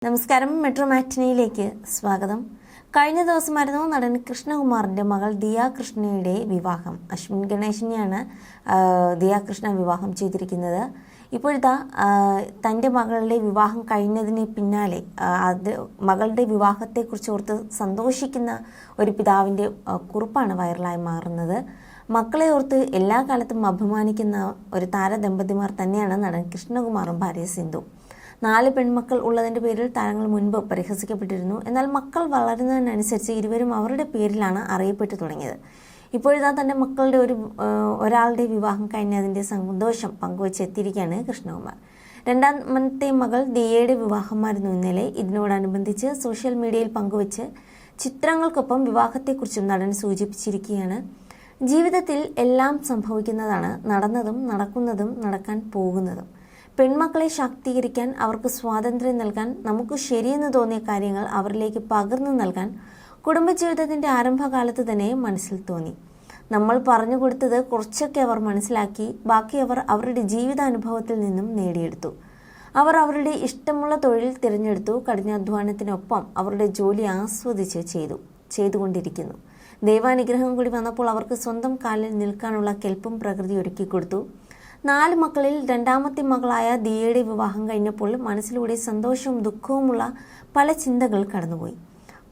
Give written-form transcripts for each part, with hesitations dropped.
നമസ്കാരം, മെട്രോ മാറ്റിനിയിലേക്ക് സ്വാഗതം. കഴിഞ്ഞ ദിവസമായിരുന്നു നടൻ കൃഷ്ണകുമാറിൻ്റെ മകൾ ദിയ കൃഷ്ണയുടെ വിവാഹം. അശ്വിൻ ഗണേശനെയാണ് ദിയ കൃഷ്ണ വിവാഹം ചെയ്തിരിക്കുന്നത്. ഇപ്പോഴത്തെ തൻ്റെ മകളുടെ വിവാഹം കഴിഞ്ഞതിന് പിന്നാലെ മകളുടെ വിവാഹത്തെക്കുറിച്ച് ഓർത്ത് സന്തോഷിക്കുന്ന ഒരു പിതാവിൻ്റെ കുറിപ്പാണ് വൈറലായി മാറുന്നത്. മക്കളെ ഓർത്ത് എല്ലാ കാലത്തും അഭിമാനിക്കുന്ന ഒരു താരദമ്പതിമാർ തന്നെയാണ് നടൻ കൃഷ്ണകുമാറും ഭാര്യ സിന്ധു. 4 പെൺമക്കൾ ഉള്ളതിൻ്റെ പേരിൽ താരങ്ങൾ മുൻപ് പരിഹസിക്കപ്പെട്ടിരുന്നു. എന്നാൽ മക്കൾ വളരുന്നതിനനുസരിച്ച് ഇരുവരും അവരുടെ പേരിലാണ് അറിയപ്പെട്ടു തുടങ്ങിയത്. ഇപ്പോഴിതാ തൻ്റെ മക്കളുടെ ഒരാളുടെ വിവാഹം കഴിഞ്ഞതിൻ്റെ സന്തോഷം പങ്കുവച്ചെത്തിയിരിക്കുകയാണ് കൃഷ്ണകുമാർ. രണ്ടാമത്തെ മകൾ ദിയയുടെ വിവാഹമായിരുന്നു ഇന്നലെ. ഇതിനോടനുബന്ധിച്ച് സോഷ്യൽ മീഡിയയിൽ പങ്കുവച്ച് ചിത്രങ്ങൾക്കൊപ്പം വിവാഹത്തെക്കുറിച്ചും നടൻ സൂചിപ്പിച്ചിരിക്കുകയാണ്. ജീവിതത്തിൽ എല്ലാം സംഭവിക്കുന്നതാണ്, നടന്നതും നടക്കുന്നതും നടക്കാൻ പോകുന്നതും. പെൺമക്കളെ ശാക്തീകരിക്കാൻ, അവർക്ക് സ്വാതന്ത്ര്യം നൽകാൻ, നമുക്ക് ശരിയെന്ന് തോന്നിയ കാര്യങ്ങൾ അവരിലേക്ക് പകർന്നു നൽകാൻ കുടുംബജീവിതത്തിൻ്റെ ആരംഭകാലത്ത് തന്നെ മനസ്സിൽ തോന്നി. നമ്മൾ പറഞ്ഞു കൊടുത്തത് കുറച്ചൊക്കെ അവർ മനസ്സിലാക്കി, ബാക്കി അവർ അവരുടെ ജീവിതാനുഭവത്തിൽ നിന്നും നേടിയെടുത്തു. അവർ അവരുടെ ഇഷ്ടമുള്ള തൊഴിൽ തിരഞ്ഞെടുത്തു. കഠിനാധ്വാനത്തിനൊപ്പം അവരുടെ ജോലി ആസ്വദിച്ച് ചെയ്തുകൊണ്ടിരിക്കുന്നു. ദൈവാനുഗ്രഹം കൂടി വന്നപ്പോൾ അവർക്ക് സ്വന്തം കാലിൽ നിൽക്കാനുള്ള കെൽപ്പും പ്രകൃതി ഒരുക്കി കൊടുത്തു. 4 മക്കളിൽ രണ്ടാമത്തെ മകളായ ദിയയുടെ വിവാഹം കഴിഞ്ഞപ്പോൾ മനസ്സിലൂടെ സന്തോഷവും ദുഃഖവുമുള്ള പല ചിന്തകൾ കടന്നുപോയി.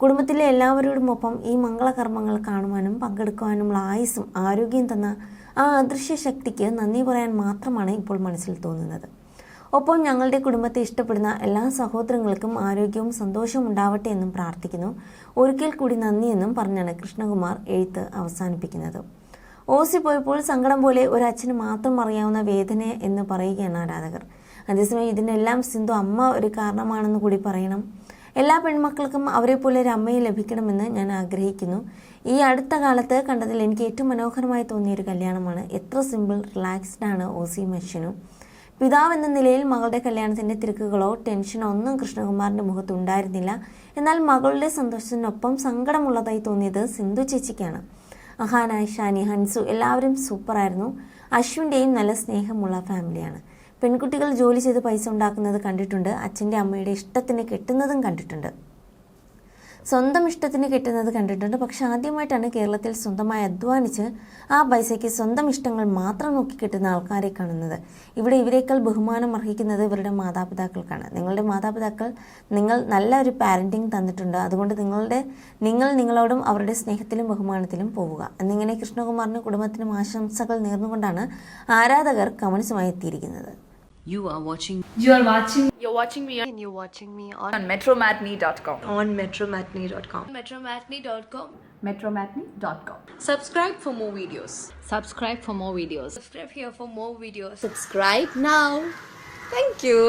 കുടുംബത്തിലെ എല്ലാവരോടുമൊപ്പം ഈ മംഗളകർമ്മങ്ങൾ കാണുവാനും പങ്കെടുക്കുവാനുമുള്ള ആയുസ്സും ആരോഗ്യം തന്ന ആ അദൃശ്യ ശക്തിക്ക് നന്ദി പറയാൻ മാത്രമാണ് ഇപ്പോൾ മനസ്സിൽ തോന്നുന്നത്. ഒപ്പം ഞങ്ങളുടെ കുടുംബത്തെ ഇഷ്ടപ്പെടുന്ന എല്ലാ സഹോദരങ്ങൾക്കും ആരോഗ്യവും സന്തോഷവും ഉണ്ടാവട്ടെ എന്നും പ്രാർത്ഥിക്കുന്നു. ഒരിക്കൽ കൂടി നന്ദിയെന്നും പറഞ്ഞാണ് കൃഷ്ണകുമാർ എഴുത്ത് അവസാനിപ്പിക്കുന്നത്. ഓസി പോയപ്പോൾ സങ്കടം പോലെ ഒരു അച്ഛന് മാത്രം അറിയാവുന്ന വേദന എന്ന് പറയുകയാണ് ആരാധകർ. അതേസമയം ഇതിനെല്ലാം സിന്ധു അമ്മ ഒരു കാരണമാണെന്ന് കൂടി പറയണം. എല്ലാ പെൺമക്കൾക്കും അവരെ പോലെ ഒരു അമ്മയെ ലഭിക്കണമെന്ന് ഞാൻ ആഗ്രഹിക്കുന്നു. ഈ അടുത്ത കാലത്ത് കണ്ടതിൽ എനിക്ക് ഏറ്റവും മനോഹരമായി തോന്നിയൊരു കല്യാണമാണ്. എത്ര സിമ്പിൾ, റിലാക്സ്ഡ് ആണ് ഓസിയും അശ്വിനും. പിതാവ് എന്ന നിലയിൽ മകളുടെ കല്യാണത്തിൻ്റെ തിരക്കുകളോ ടെൻഷനോ ഒന്നും കൃഷ്ണകുമാറിൻ്റെ മുഖത്തുണ്ടായിരുന്നില്ല. എന്നാൽ മകളുടെ സന്തോഷത്തിനൊപ്പം സങ്കടമുള്ളതായി തോന്നിയത് സിന്ധു ചേച്ചിക്കാണ്. അഹാന, ഷാനി, ഹൻസു എല്ലാവരും സൂപ്പറായിരുന്നു. അശ്വിൻ്റെയും നല്ല സ്നേഹമുള്ള ഫാമിലിയാണ്. പെൺകുട്ടികൾ ജോലി ചെയ്ത് പൈസ ഉണ്ടാക്കുന്നത് കണ്ടിട്ടുണ്ട്. അച്ഛൻ്റെ അമ്മയുടെ ഇഷ്ടത്തിന് കെട്ടുന്നതും കണ്ടിട്ടുണ്ട്. സ്വന്തം ഇഷ്ടത്തിന് കെട്ടുന്നത് കണ്ടിട്ടുണ്ട്. പക്ഷെ ആദ്യമായിട്ടാണ് കേരളത്തിൽ സ്വന്തമായി അധ്വാനിച്ച് ആ പൈസയ്ക്ക് സ്വന്തം ഇഷ്ടങ്ങൾ മാത്രം നോക്കി കെട്ടുന്ന ആൾക്കാരെ കാണുന്നത്. ഇവിടെ ഇവരേക്കാൾ ബഹുമാനം അർഹിക്കുന്നത് ഇവരുടെ മാതാപിതാക്കൾക്കാണ്. നിങ്ങളുടെ മാതാപിതാക്കൾ നല്ല ഒരു പാരൻറ്റിങ് തന്നിട്ടുണ്ട്. അതുകൊണ്ട് നിങ്ങളോടും അവരുടെ സ്നേഹത്തിലും ബഹുമാനത്തിലും പോവുക എന്നിങ്ങനെ കൃഷ്ണകുമാറിനും കുടുംബത്തിനും ആശംസകൾ നേർന്നുകൊണ്ടാണ് ആരാധകർ കമൻസുമായി എത്തിയിരിക്കുന്നത്. You're watching me and you're watching me on metromatney.com. On metromatney.com. metromatney.com. Subscribe for more videos. Subscribe for more videos. Subscribe here for more videos. Subscribe now. Thank you.